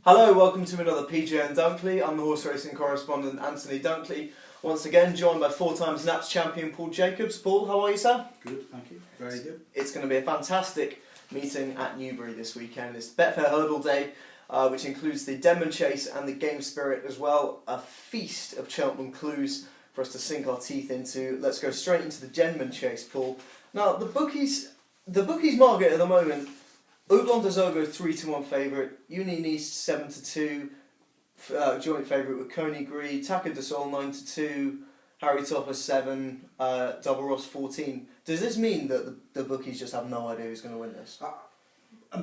Hello, welcome to another PJ and Dunkley. I'm the horse racing correspondent Anthony Dunkley. Once again, joined by 4 times Naps champion Paul Jacobs. Paul, how are you, sir? Good, thank you. Very good. It's going to be a fantastic meeting at Newbury this weekend. It's Betfair Hurdle Day, which includes the Denman Chase and the Game Spirit as well. A feast of Cheltenham clues for us to sink our teeth into. Let's go straight into the Denman Chase, Paul. Now, the bookies market at the moment. Oublon des Ogres 3-1 favourite, Union East 7-2, joint favourite with Coney Gree, Taka de Sol 9-2, Harry Topper 7, Double Ross 14. Does this mean that the bookies just have no idea who's going to win this?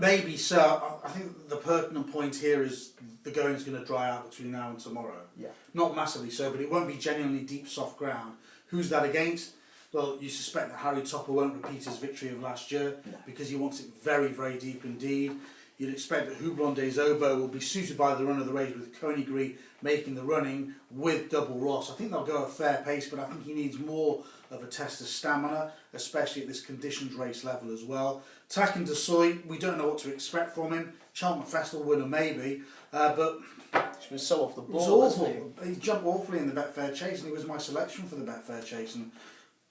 Maybe so. I think the pertinent point here is the going's going to dry out between now and tomorrow. Yeah. Not massively so, but it won't be genuinely deep, soft ground. Who's that against? Well, you suspect that Harry Topper won't repeat his victory of last year because he wants it very, very deep indeed. You'd expect that Oublon des Ogres will be suited by the run of the race with Coney Gree making the running with Double Ross. I think they'll go a fair pace, but I think he needs more of a test of stamina, especially at this conditions race level as well. Takin de Soy, we don't know what to expect from him. Cheltenham Festival winner maybe, but He's been so off the ball. it was awful. He jumped awfully in the Betfair Chase, and he was my selection for the Betfair Chase. And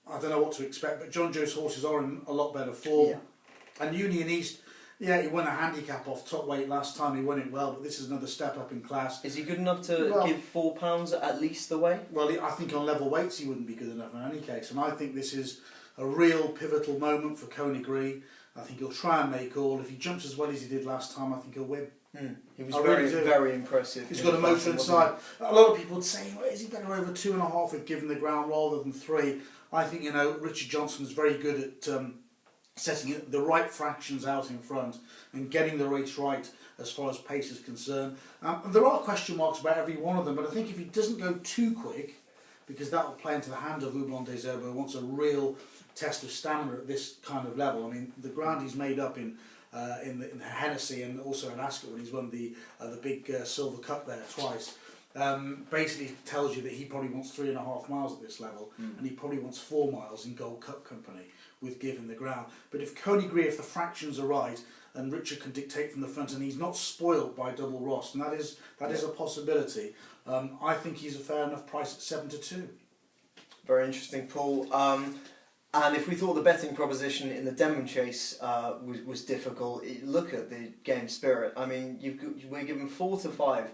I don't know what to expect, but John Joe's horses are in a lot better form. Yeah. And Union East, he won a handicap off top weight last time, he won it well, but this is another step up in class. Is he good enough to give £4 at least the way? Well, I think on level weights he wouldn't be good enough in any case, and I think this is a real pivotal moment for Coney Gree. I think he'll try and make all. If he jumps as well as he did last time, I think he'll win. He was very impressive. He's got a motor inside. A lot of people would say, well, is he better over 2.5 with giving the ground rather than 3? I think, Richard Johnston is very good at setting the right fractions out in front and getting the race right as far as pace is concerned. There are question marks about every one of them, but I think if he doesn't go too quick, because that will play into the hand of Oublon des Ogres, who wants a real test of stamina at this kind of level. I mean, the ground he's made up in the Hennessy and also in Ascot when he's won the big Silver Cup there twice. Basically tells you that he probably wants 3.5 miles at this level, and he probably wants 4 miles in Gold Cup company with giving the ground. But if Coney Gree, if the fractions are right, and Richard can dictate from the front, and he's not spoilt by Double Ross, and that is a possibility. I think he's a fair enough price at 7-2. Very interesting, Paul. And if we thought the betting proposition in the Denman Chase was difficult, look at the Game Spirit. I mean, we're given 4-5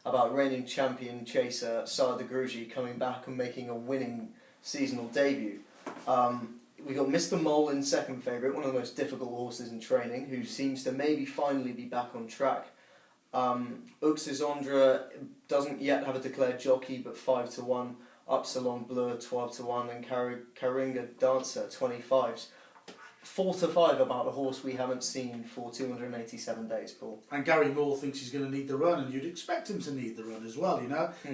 about reigning champion chaser Sara de Grugy coming back and making a winning seasonal debut. We got Mr. Mole in second favourite, one of the most difficult horses in training, who seems to maybe finally be back on track. Uxizondra doesn't yet have a declared jockey, but 5-1. Upsilon Bleu 12-1 and Karinga Dancer 25s. 4-5 about a horse we haven't seen for 287 days, Paul. And Gary Moore thinks he's going to need the run, and you'd expect him to need the run as well,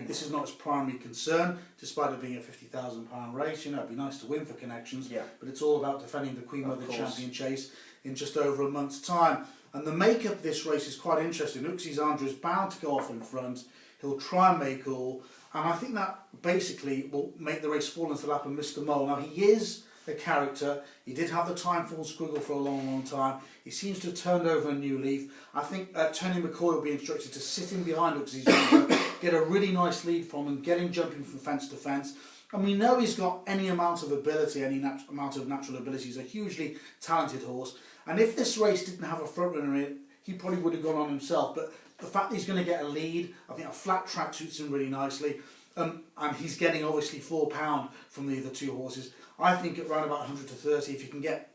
This is not his primary concern, despite it being a £50,000 race, it'd be nice to win for connections, but it's all about defending the Queen Mother Champion Chase in just over a month's time. And the makeup of this race is quite interesting. Uxizandra is bound to go off in front, he'll try and make all, and I think that basically will make the race fall into the lap of Mr. Mole. Now, he is a character. He did have the Timeform squiggle for a long, long time. He seems to have turned over a new leaf. I think Tony McCoy will be instructed to sit in behind Uxizandra, get a really nice lead from him, get him jumping from fence to fence. And we know he's got any amount of ability, amount of natural ability. He's a hugely talented horse. And if this race didn't have a front runner in it, he probably would have gone on himself. But the fact that he's going to get a lead, I think a flat track suits him really nicely. And he's getting obviously £4 from the other two horses. I think at around about 100 to 30, if you can get,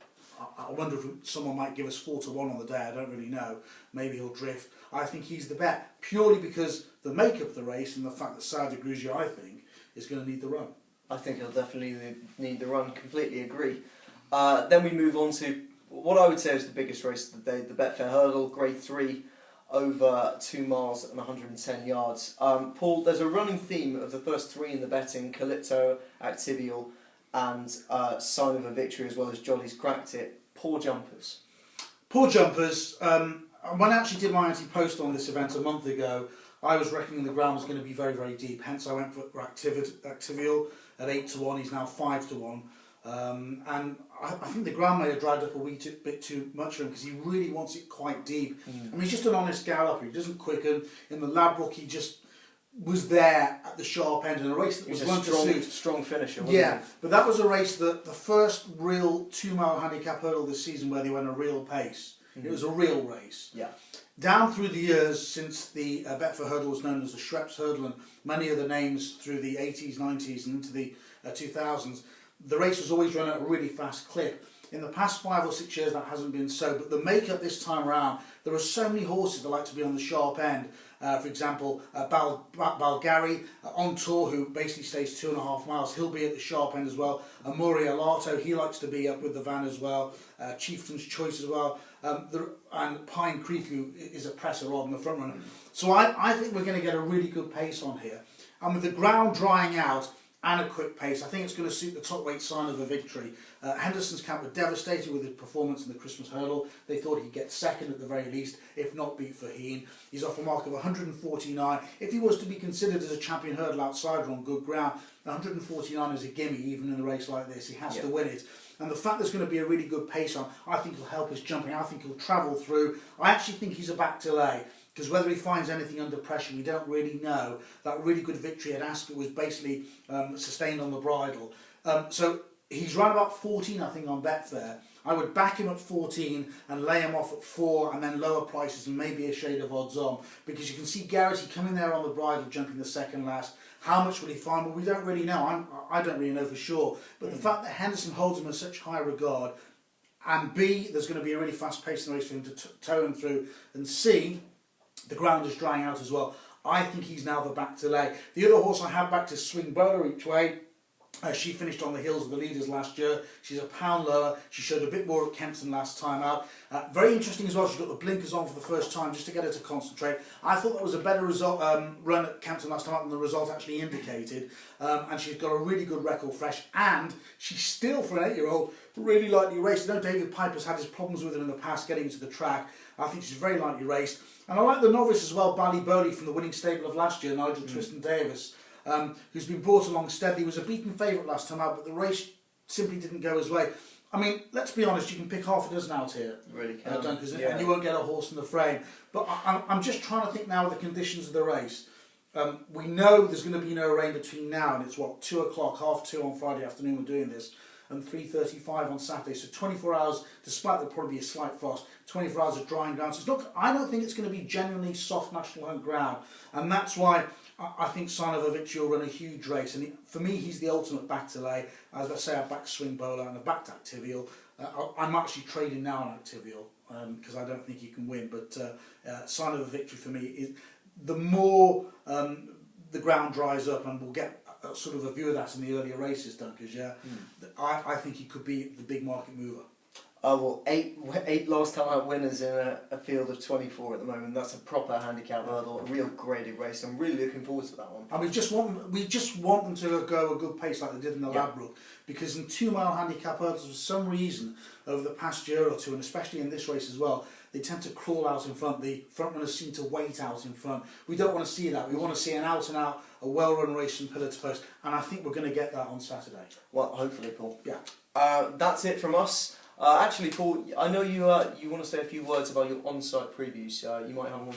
I wonder if someone might give us 4-1 on the day, I don't really know. Maybe he'll drift. I think he's the bet, purely because the makeup of the race and the fact that Sara de Grugy, I think, is going to need the run. I think he'll definitely need the run, completely agree. Then we move on to what I would say is the biggest race of the day, the Betfair Hurdle, Grade 3, over 2 miles and 110 yards. Paul, there's a running theme of the first 3 in the betting, Calypto, Activial and Sign of a Victory, as well as Jolly's Cracked It. Poor jumpers. Poor jumpers. When I actually did my anti-post on this event a month ago, I was reckoning the ground was going to be very, very deep. Hence I went for Activial at 8-1. He's now 5-1. And I think the ground may have dried up a wee bit too much for him because he really wants it quite deep. I mean, he's just an honest galloper. He doesn't quicken. In the Ladbroke, he just was there at the sharp end in a race that was run to suit. Strong finisher, wasn't he? But that was a race that the first real 2 mile handicap hurdle this season where they went a real pace. It was a real race. Yeah. Down through the years since the Betfair Hurdle was known as the Schweppes Hurdle and many other names through the 80s, 90s and into the 2000s, the race was always run at a really fast clip. In the past 5 or 6 years that hasn't been so, but the makeup this time around, there are so many horses that like to be on the sharp end. For example, Balgari on tour, who basically stays 2.5 miles, he'll be at the sharp end as well. Amore Alato, he likes to be up with the van as well. Chieftain's Choice as well. And Pine Creek, who is a presser on the front runner. So I think we're going to get a really good pace on here. And with the ground drying out and a quick pace, I think it's going to suit the top weight Sign of a Victory. Henderson's camp were devastated with his performance in the Christmas Hurdle. They thought he'd get second at the very least, if not beat Faheen. He's off a mark of 149. If he was to be considered as a champion hurdle outsider on good ground, 149 is a gimme even in a race like this. He has to win it. And the fact there's going to be a really good pace on, I think he'll help his jumping. I think he'll travel through. I actually think he's a back to lay. Because whether he finds anything under pressure, we don't really know. That really good victory at Ascot was basically sustained on the bridle. So he's run about 14, I think, on Betfair. I would back him at 14 and lay him off at 4 and then lower prices and maybe a shade of odds on. Because you can see Garrity coming there on the bridle, jumping the second last. How much will he find? Well, we don't really know. I don't really know for sure. But the fact that Henderson holds him in such high regard, and B, there's going to be a really fast pace in the race for him to tow him through, and C, the ground is drying out as well. I think he's now the back to lay. The other horse I have backed is Swing Bowler each way. She finished on the heels of the leaders last year. She's a pound lower. She showed a bit more at Kempton last time out. Very interesting as well. She's got the blinkers on for the first time just to get her to concentrate. I thought that was a better result run at Kempton last time out than the result actually indicated. And she's got a really good record fresh. And she's still, for an 8-year-old, really lightly raced. I know David Piper's had his problems with her in the past getting into the track. I think she's very lightly raced. And I like the novice as well, Ballybowley, from the winning stable of last year, Nigel Tristan Davis. Who's been brought along steadily, was a beaten favourite last time out, but the race simply didn't go his way. I mean, let's be honest, you can pick half a dozen out here, really can. And you won't get a horse in the frame. But I'm just trying to think now of the conditions of the race. We know there's going to be no rain between now and it's 2 o'clock, 2:30 on Friday afternoon we're doing this, and 3:35 on Saturday. So 24 hours, despite there'll probably be a slight frost, 24 hours of drying ground. So it's not, I don't think it's going to be genuinely soft national hunt ground, and that's why I think Sign of a Victory will run a huge race. And for me, he's the ultimate back to lay. As I say, I backed Swing Bowler and I backed Activial. I'm actually trading now on Activial because I don't think he can win. But Sign of a Victory for me is the more the ground dries up, and we'll get sort of a view of that in the earlier races, Dunkers. I think he could be the big market mover. Well, eight last time out winners in a field of 24 at the moment. That's a proper handicap hurdle, a real graded race. I'm really looking forward to that one. And we just want them to go a good pace like they did in the Ladbroke, because in 2 mile handicap hurdles, for some reason, over the past year or two, and especially in this race as well, they tend to crawl out in front. The front runners seem to wait out in front. We don't want to see that. We want to see an out and out, a well run race from pillar to post, and I think we're going to get that on Saturday. Well, hopefully, Paul. Yeah. That's it from us. Actually, Paul, I know you want to say a few words about your on-site previews. You might have one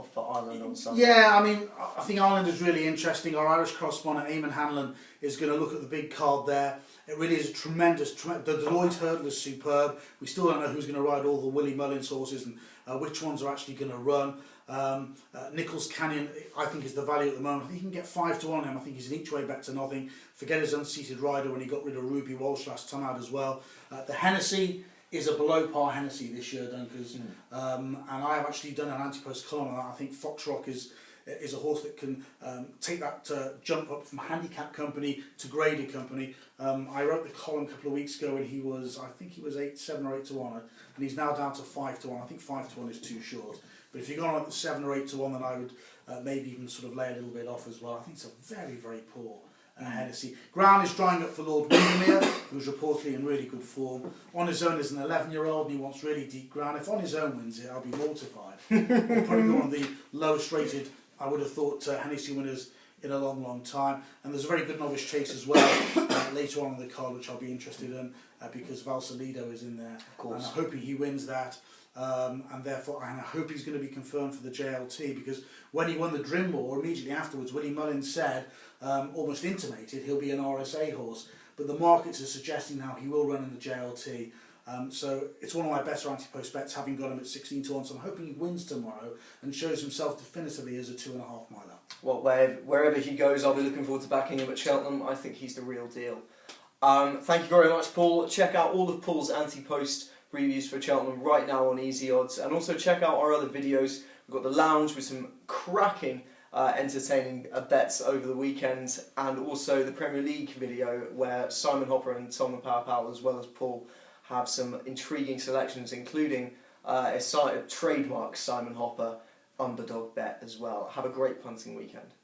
for Ireland on Sunday. Yeah, I mean, I think Ireland is really interesting. Our Irish correspondent, Eamon Hanlon, is going to look at the big card there. It really is tremendous. The Deloitte Hurdle is superb. We still don't know who's going to ride all the Willie Mullins horses and which ones are actually going to run. Nichols Canyon, I think, is the value at the moment. I think you can get 5 to 1 on him. I think he's an each way bet to nothing. Forget his unseated rider when he got rid of Ruby Walsh last time out as well. The Hennessy is a below par Hennessy this year, Dunkers. And I have actually done an anti-post column on that. I think Foxrock is a horse that can take that jump up from handicap company to graded company. I wrote the column a couple of weeks ago and he was 7 or 8 to 1, and he's now down to 5 to 1. I think 5 to 1 is too short. But if you're going on at the 7 or 8 to 1, then I would maybe even sort of lay a little bit off as well. I think it's a very, very poor Hennessy. Ground is drying up for Lord Windermere, who's reportedly in really good form. On his own is an 11-year-old and he wants really deep ground. If On His Own wins it, I'll be mortified. We'll probably go on the lowest rated, I would have thought, Hennessy winners in a long, long time. And there's a very good novice chase as well later on in the card, which I'll be interested in because Valsalido is in there. Of course. And I'm hoping he wins that. And therefore, I hope he's going to be confirmed for the JLT, because when he won the Drimore, immediately afterwards, Willie Mullins said, almost intimated, he'll be an RSA horse. But the markets are suggesting now he will run in the JLT. So it's one of my better anti-post bets, having got him at 16 to 1. So I'm hoping he wins tomorrow and shows himself definitively as a 2.5 miler. Well, wherever he goes, I'll be looking forward to backing him at Cheltenham. I think he's the real deal. Thank you very much, Paul. Check out all of Paul's anti-post previews for Cheltenham right now on Easy Odds, and also check out our other videos. We've got the lounge with some cracking, entertaining bets over the weekend, and also the Premier League video where Simon Hopper and Tom the Power Powell, as well as Paul, have some intriguing selections, including a trademark Simon Hopper underdog bet as well. Have a great punting weekend.